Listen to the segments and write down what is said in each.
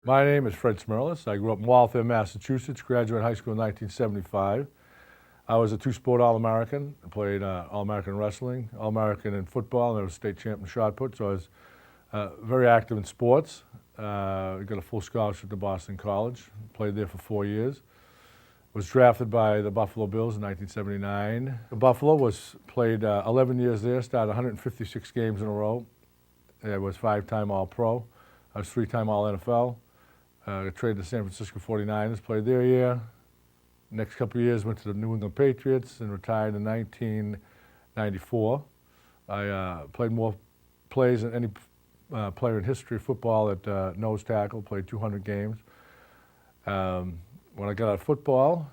My name is Fred Smerlas. I grew up in Waltham, Massachusetts, graduated high school in 1975. I was a two-sport All-American. I played All-American wrestling, All-American in football, and I was state champ in shot put, so I was very active in sports. Got a full scholarship to Boston College, played there for 4 years. Was drafted by the Buffalo Bills in 1979. Buffalo played 11 years there, started 156 games in a row. I was 5-time All-Pro. I was 3-time All-NFL. Got traded to San Francisco 49ers, played there a year. Next couple of years went to the New England Patriots and retired in 1994. I played more plays than any player in history of football at nose tackle, played 200 games. When I got out of football,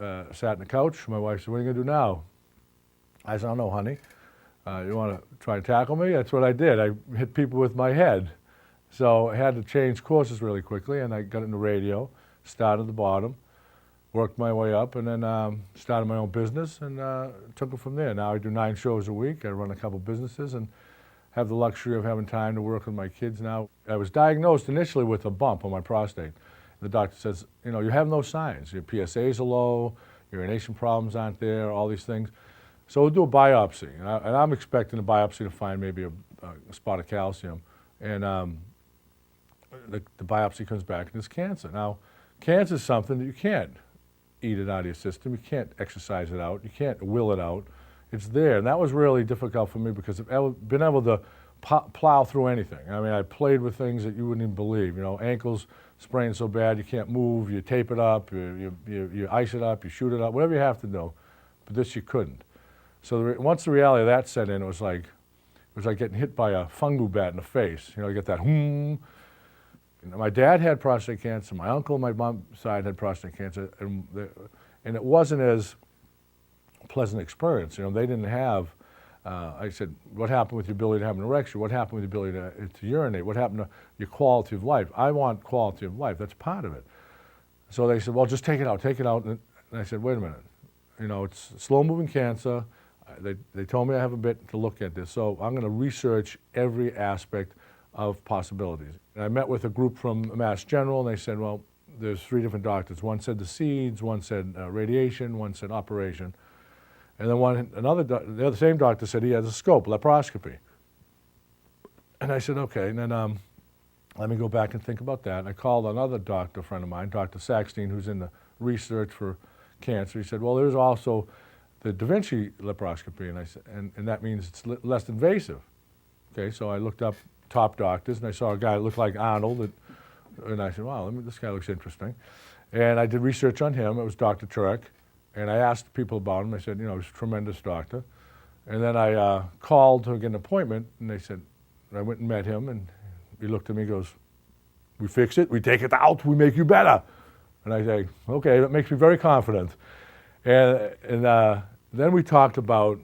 sat on the couch, my wife said, "What are you going to do now?" I said, "I don't know, honey. You want to try and tackle me?" That's what I did. I hit people with my head. So I had to change courses really quickly, and I got into radio, started at the bottom, worked my way up, and then started my own business and took it from there. Now I do 9 shows a week. I run a couple businesses and have the luxury of having time to work with my kids now. I was diagnosed initially with a bump on my prostate. The doctor says, you know, you have no signs. Your PSAs are low, urination problems aren't there, all these things. So we'll do a biopsy. And I'm expecting a biopsy to find maybe a spot of calcium. And the biopsy comes back and it's cancer. Now, cancer is something that you can't eat it out of your system. You can't exercise it out. You can't will it out. It's there. And that was really difficult for me because I've been able to plow through anything. I mean, I played with things that you wouldn't even believe. You know, ankles sprained so bad you can't move, you tape it up, you ice it up, you shoot it up, whatever you have to do. But this you couldn't. So once the reality of that set in, it was like getting hit by a fungal bat in the face. You know, you get that You know, my dad had prostate cancer. My uncle on my mom's side had prostate cancer, and it wasn't as pleasant experience. You know, they didn't have. I said, what happened with your ability to have an erection? What happened with your ability to urinate? What happened to your quality of life? I want quality of life. That's part of it. So they said, well, just take it out, take it out. And I said, wait a minute. You know, it's slow-moving cancer. They told me I have a bit to look at this. So I'm going to research every aspect of possibilities. And I met with a group from Mass General, and they said, well, there's 3 different doctors. One said the seeds, one said radiation, one said operation. And then the same doctor said he has a scope, laparoscopy. And I said, okay, and then let me go back and think about that. And I called another doctor friend of mine, Dr. Saxton, who's in the research for cancer. He said, well, there's also the Da Vinci laparoscopy, and I said, and that means it's less invasive. Okay, so I looked up top doctors, and I saw a guy that looked like Arnold, and I said, wow, this guy looks interesting. And I did research on him. It was Dr. Turek. And I asked people about him. I said, you know, he's a tremendous doctor. And then I called to get an appointment, and they said, and I went and met him, and he looked at me and goes, we fix it, we take it out, we make you better. And I say, okay, that makes me very confident. And then we talked about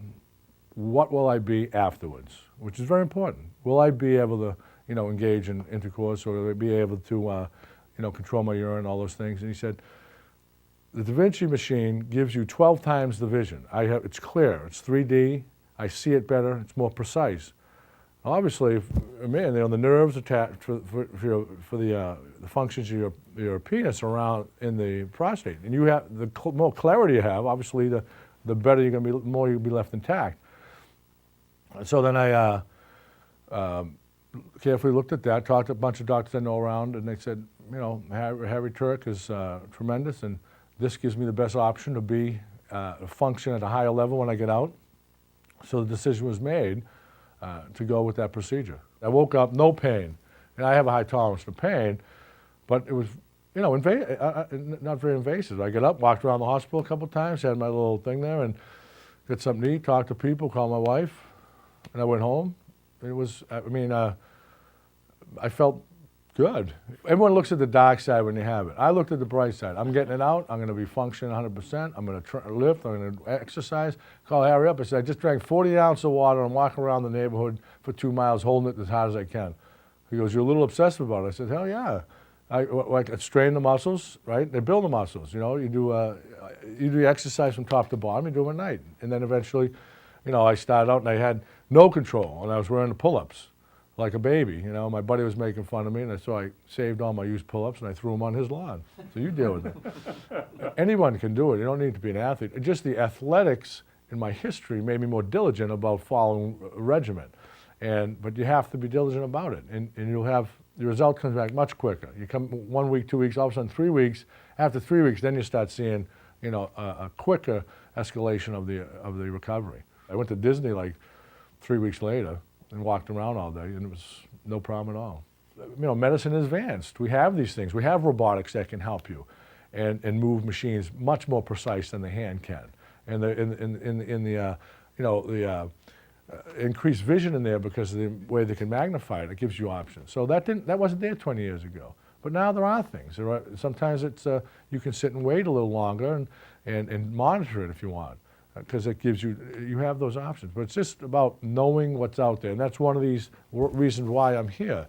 what will I be afterwards, which is very important. Will I be able to, you know, engage in intercourse, or will I be able to, you know, control my urine, all those things? And he said, the Da Vinci machine gives you 12 times the vision. It's clear, it's 3D, I see it better, it's more precise. Obviously, man, you know, the nerves attached for the functions of your penis around in the prostate. And you have, the more clarity you have, obviously the better you're going to be, more you'll be left intact. And so then I carefully looked at that, talked to a bunch of doctors I know around, and they said, you know, Harry Turek is tremendous, and this gives me the best option to function at a higher level when I get out. So the decision was made to go with that procedure. I woke up, no pain, and I have a high tolerance to pain, but it was, you know, not very invasive. I get up, walked around the hospital a couple of times, had my little thing there, and got something to eat, talked to people, called my wife, and I went home. It was, I mean, I felt good. Everyone looks at the dark side when you have it. I looked at the bright side. I'm getting it out. I'm going to be functioning 100%. I'm going to lift. I'm going to exercise. Call Harry up. I said, I just drank 40 ounces of water and walking around the neighborhood for 2 miles holding it as hard as I can. He goes, you're a little obsessive about it. I said, hell yeah. I strain the muscles, right? They build the muscles. You know, you do exercise from top to bottom. You do them at night. And then eventually, you know, I started out and I had no control and I was wearing the pull-ups. like a baby. You know, my buddy was making fun of me, and so I saved all my used pull-ups and I threw them on his lawn. So you deal with it. Anyone can do it. You don't need to be an athlete. Just the athletics in my history made me more diligent about following a regimen. But you have to be diligent about it, and you'll have, the result comes back much quicker. You come 1 week, 2 weeks, all of a sudden 3 weeks. After 3 weeks, then you start seeing, you know, a quicker escalation of the recovery. I went to Disney like 3 weeks later and walked around all day, and it was no problem at all. You know, medicine is advanced. We have these things. We have robotics that can help you, and move machines much more precise than the hand can. And increased vision in there because of the way they can magnify it. It gives you options. So that wasn't there 20 years ago. But now there are things. Sometimes it's you can sit and wait a little longer and monitor it if you want, because it gives you have those options. But it's just about knowing what's out there, and that's one of these reasons why I'm here,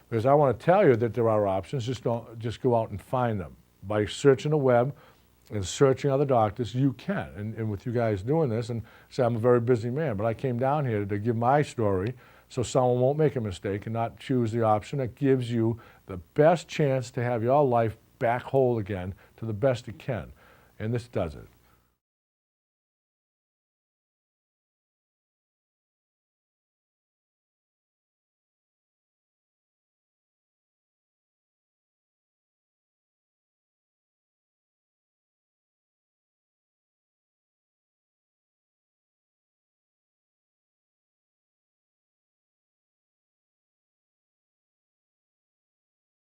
because I want to tell you that there are options. Just go out and find them by searching the web and searching other doctors. You can, and with you guys doing this, and say I'm a very busy man, but I came down here to give my story so someone won't make a mistake and not choose the option that gives you the best chance to have your life back whole again to the best it can. And this does it.